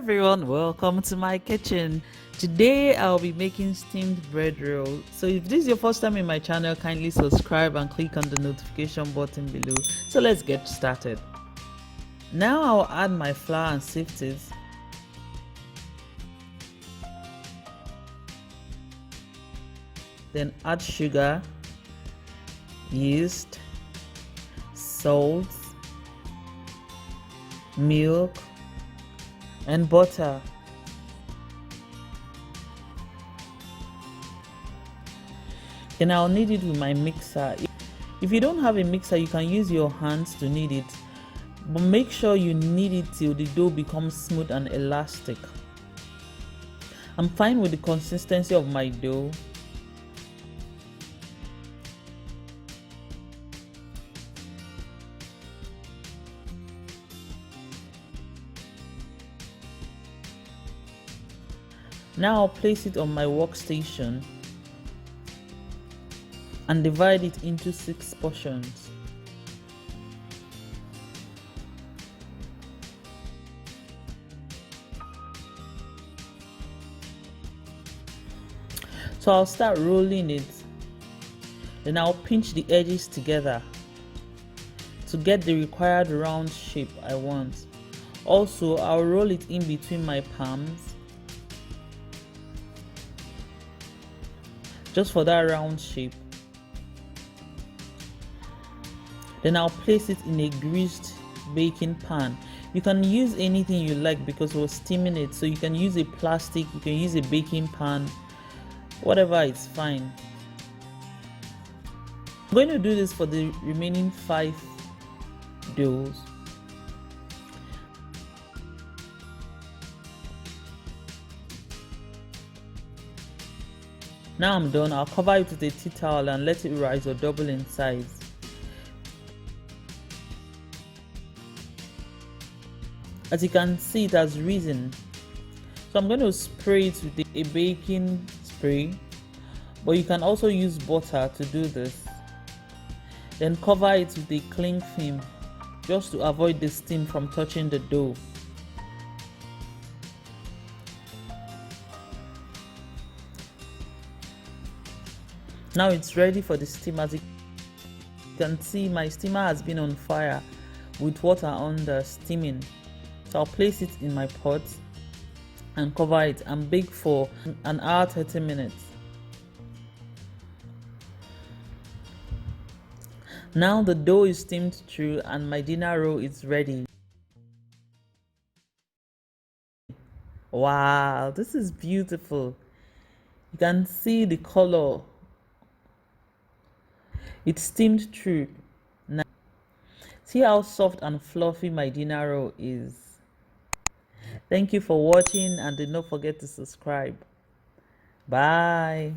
Everyone, welcome to my kitchen. Today I'll be making steamed bread roll. So if this is your first time in my channel, kindly subscribe and click on the notification button below. So let's get started. Now I'll add my flour and sift it. Then add sugar, yeast, salt, milk, and butter. Then I'll knead it with my mixer. If you don't have a mixer, you can use your hands to knead it, but make sure you knead it till the dough becomes smooth and elastic. I'm fine with the consistency of my dough. Now I'll place it on my workstation and divide it into 6 portions. So I'll start rolling it. Then I'll pinch the edges together to get the required round shape I want. Also, I'll roll it in between my palms just for that round shape. Then I'll place it in a greased baking pan. You can use anything you like because we're steaming it, so you can use a plastic, you can use a baking pan, whatever, it's fine. I'm going to do this for the remaining 5 doughs. Now I'm done. I'll cover it with a tea towel and let it rise or double in size. As you can see, it has risen. So I'm going to spray it with a baking spray, but you can also use butter to do this. Then cover it with a cling film just to avoid the steam from touching the dough. Now it's ready for the steam. As you can see, my steamer has been on fire with water under steaming. So I'll place it in my pot and cover it and bake for an hour 30 minutes. Now the dough is steamed through and my dinner roll is ready. Wow, this is beautiful. You can see the color. It's steamed through. Now, see how soft and fluffy my dinner roll is. Thank you for watching and do not forget to subscribe. Bye.